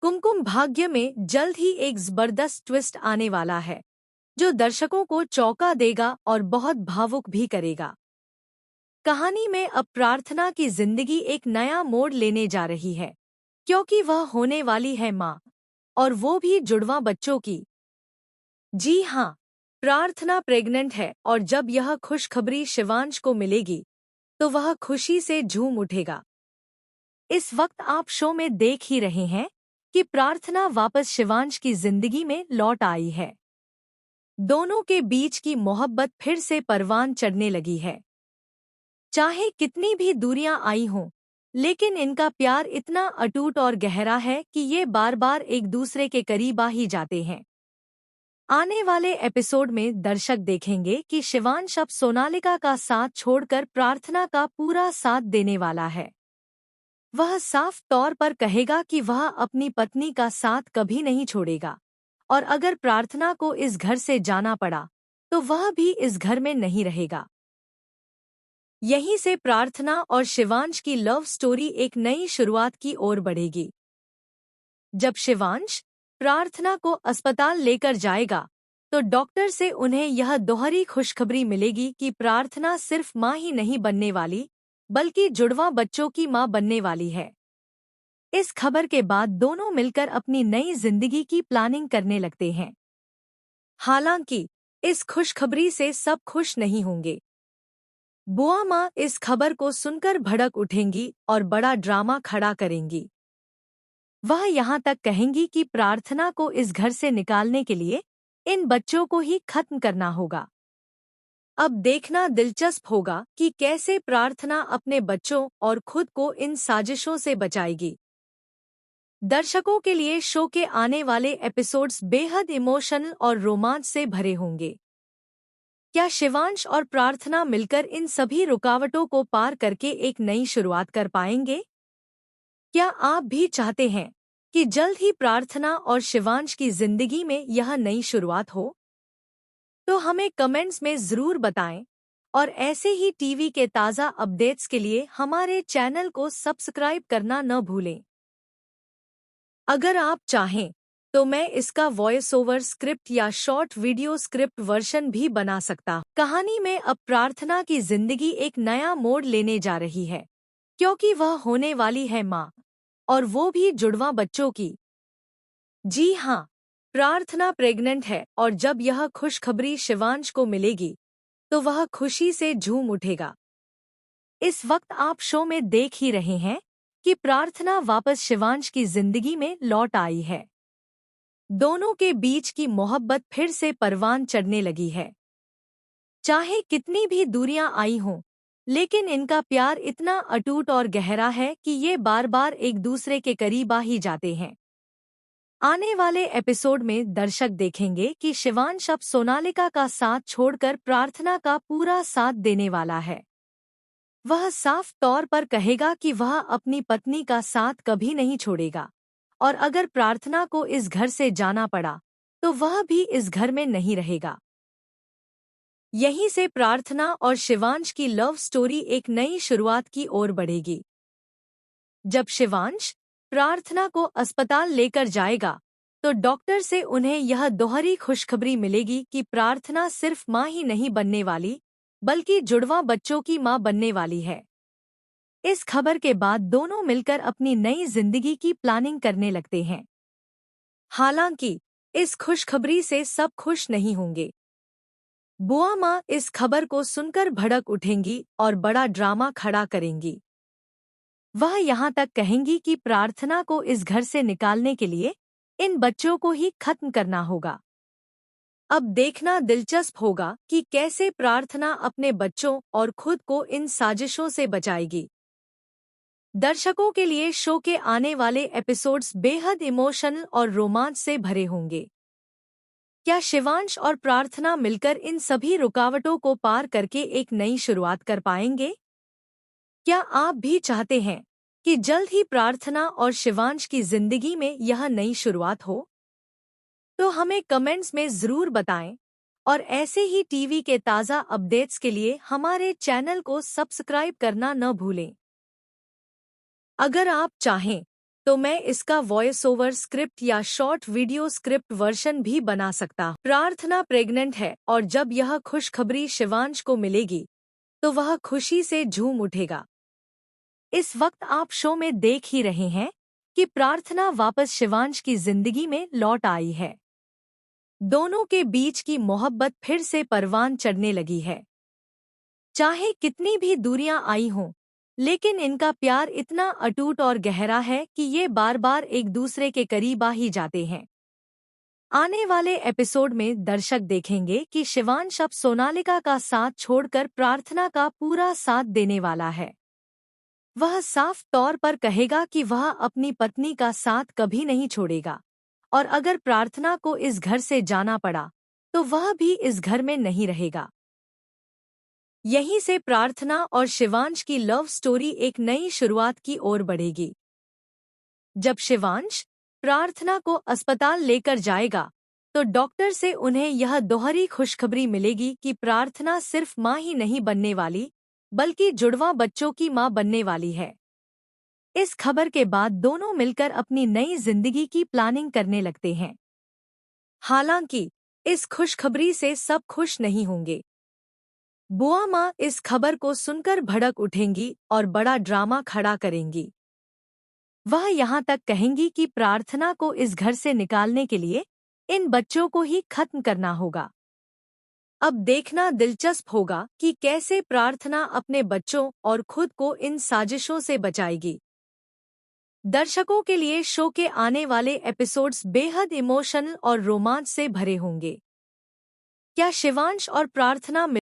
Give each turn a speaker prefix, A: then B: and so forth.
A: कुमकुम भाग्य में जल्द ही एक जबरदस्त ट्विस्ट आने वाला है जो दर्शकों को चौंका देगा और बहुत भावुक भी करेगा। कहानी में अब प्रार्थना की जिंदगी एक नया मोड़ लेने जा रही है क्योंकि वह होने वाली है माँ, और वो भी जुड़वा बच्चों की। जी हाँ, प्रार्थना प्रेग्नेंट है और जब यह खुशखबरी शिवांश को मिलेगी तो वह खुशी से झूम उठेगा। इस वक्त आप शो में देख ही रहे हैं कि प्रार्थना वापस शिवांश की जिंदगी में लौट आई है। दोनों के बीच की मोहब्बत फिर से परवान चढ़ने लगी है। चाहे कितनी भी दूरियां आई हों, लेकिन इनका प्यार इतना अटूट और गहरा है कि ये बार बार एक दूसरे के करीब आ ही जाते हैं। आने वाले एपिसोड में दर्शक देखेंगे कि शिवांश अब सोनालिका का साथ छोड़कर प्रार्थना का पूरा साथ देने वाला है। वह साफ तौर पर कहेगा कि वह अपनी पत्नी का साथ कभी नहीं छोड़ेगा, और अगर प्रार्थना को इस घर से जाना पड़ा तो वह भी इस घर में नहीं रहेगा। यहीं से प्रार्थना और शिवांश की लव स्टोरी एक नई शुरुआत की ओर बढ़ेगी। जब शिवांश प्रार्थना को अस्पताल लेकर जाएगा तो डॉक्टर से उन्हें यह दोहरी खुशखबरी मिलेगी कि प्रार्थना सिर्फ मां ही नहीं बनने वाली, बल्कि जुड़वा बच्चों की मां बनने वाली है। इस खबर के बाद दोनों मिलकर अपनी नई जिंदगी की प्लानिंग करने लगते हैं। हालांकि इस खुशखबरी से सब खुश नहीं होंगे। बुआ माँ इस खबर को सुनकर भड़क उठेंगी और बड़ा ड्रामा खड़ा करेंगी। वह यहाँ तक कहेंगी कि प्रार्थना को इस घर से निकालने के लिए इन बच्चों को ही खत्म करना होगा। अब देखना दिलचस्प होगा कि कैसे प्रार्थना अपने बच्चों और खुद को इन साजिशों से बचाएगी। दर्शकों के लिए शो के आने वाले एपिसोड्स बेहद इमोशनल और रोमांच से भरे होंगे। क्या शिवांश और प्रार्थना मिलकर इन सभी रुकावटों को पार करके एक नई शुरुआत कर पाएंगे? क्या आप भी चाहते हैं कि जल्द ही प्रार्थना और शिवांश की जिंदगी में यह नई शुरुआत हो? तो हमें कमेंट्स में ज़रूर बताएं, और ऐसे ही टीवी के ताज़ा अपडेट्स के लिए हमारे चैनल को सब्सक्राइब करना न भूलें। अगर आप चाहें तो मैं इसका वॉइस ओवर स्क्रिप्ट या शॉर्ट वीडियो स्क्रिप्ट वर्जन भी बना सकता हूं। कहानी में अब प्रार्थना की जिंदगी एक नया मोड़ लेने जा रही है क्योंकि वह होने वाली है माँ, और वो भी जुड़वा बच्चों की। जी हाँ, प्रार्थना प्रेग्नेंट है और जब यह खुशखबरी शिवांश को मिलेगी तो वह खुशी से झूम उठेगा। इस वक्त आप शो में देख ही रहे हैं कि प्रार्थना वापस शिवांश की जिंदगी में लौट आई है। दोनों के बीच की मोहब्बत फिर से परवान चढ़ने लगी है। चाहे कितनी भी दूरियां आई हों, लेकिन इनका प्यार इतना अटूट और गहरा है कि ये बार बार एक दूसरे के करीब आ ही जाते हैं। आने वाले एपिसोड में दर्शक देखेंगे कि शिवांश अब सोनालिका का साथ छोड़कर प्रार्थना का पूरा साथ देने वाला है। वह साफ तौर पर कहेगा कि वह अपनी पत्नी का साथ कभी नहीं छोड़ेगा, और अगर प्रार्थना को इस घर से जाना पड़ा तो वह भी इस घर में नहीं रहेगा। यहीं से प्रार्थना और शिवांश की लव स्टोरी एक नई शुरुआत की ओर बढ़ेगी। जब शिवांश प्रार्थना को अस्पताल लेकर जाएगा तो डॉक्टर से उन्हें यह दोहरी खुशखबरी मिलेगी कि प्रार्थना सिर्फ मां ही नहीं बनने वाली, बल्कि जुड़वा बच्चों की मां बनने वाली है। इस खबर के बाद दोनों मिलकर अपनी नई जिंदगी की प्लानिंग करने लगते हैं। हालांकि इस खुशखबरी से सब खुश नहीं होंगे। बुआ माँ इस खबर को सुनकर भड़क उठेंगी और बड़ा ड्रामा खड़ा करेंगी। वह यहाँ तक कहेंगी कि प्रार्थना को इस घर से निकालने के लिए इन बच्चों को ही खत्म करना होगा। अब देखना दिलचस्प होगा कि कैसे प्रार्थना अपने बच्चों और खुद को इन साजिशों से बचाएगी। दर्शकों के लिए शो के आने वाले एपिसोड्स बेहद इमोशनल और रोमांच से भरे होंगे। क्या शिवांश और प्रार्थना मिलकर इन सभी रुकावटों को पार करके एक नई शुरुआत कर पाएंगे? क्या आप भी चाहते हैं कि जल्द ही प्रार्थना और शिवांश की जिंदगी में यह नई शुरुआत हो? तो हमें कमेंट्स में ज़रूर बताएं, और ऐसे ही टीवी के ताज़ा अपडेट्स के लिए हमारे चैनल को सब्सक्राइब करना न भूलें। अगर आप चाहें तो मैं इसका वॉइस ओवर स्क्रिप्ट या शॉर्ट वीडियो स्क्रिप्ट वर्जन भी बना सकता हूँ। प्रार्थना प्रेग्नेंट है और जब यह खुशखबरी शिवांश को मिलेगी तो वह खुशी से झूम उठेगा। इस वक्त आप शो में देख ही रहे हैं कि प्रार्थना वापस शिवांश की जिंदगी में लौट आई है। दोनों के बीच की मोहब्बत फिर से परवान चढ़ने लगी है। चाहे कितनी भी दूरियां आई हों, लेकिन इनका प्यार इतना अटूट और गहरा है कि ये बार बार एक दूसरे के करीब आ ही जाते हैं। आने वाले एपिसोड में दर्शक देखेंगे कि शिवांश अब सोनालिका का साथ छोड़कर प्रार्थना का पूरा साथ देने वाला है। वह साफ तौर पर कहेगा कि वह अपनी पत्नी का साथ कभी नहीं छोड़ेगा, और अगर प्रार्थना को इस घर से जाना पड़ा तो वह भी इस घर में नहीं रहेगा। यहीं से प्रार्थना और शिवांश की लव स्टोरी एक नई शुरुआत की ओर बढ़ेगी। जब शिवांश प्रार्थना को अस्पताल लेकर जाएगा तो डॉक्टर से उन्हें यह दोहरी खुशखबरी मिलेगी कि प्रार्थना सिर्फ मां ही नहीं बनने वाली, बल्कि जुड़वा बच्चों की मां बनने वाली है। इस खबर के बाद दोनों मिलकर अपनी नई जिंदगी की प्लानिंग करने लगते हैं। हालांकि इस खुशखबरी से सब खुश नहीं होंगे। बुआ माँ इस खबर को सुनकर भड़क उठेंगी और बड़ा ड्रामा खड़ा करेंगी। वह यहाँ तक कहेंगी कि प्रार्थना को इस घर से निकालने के लिए इन बच्चों को ही खत्म करना होगा। अब देखना दिलचस्प होगा कि कैसे प्रार्थना अपने बच्चों और खुद को इन साजिशों से बचाएगी। दर्शकों के लिए शो के आने वाले एपिसोड्स बेहद इमोशनल और रोमांच से भरे होंगे। क्या शिवांश और प्रार्थना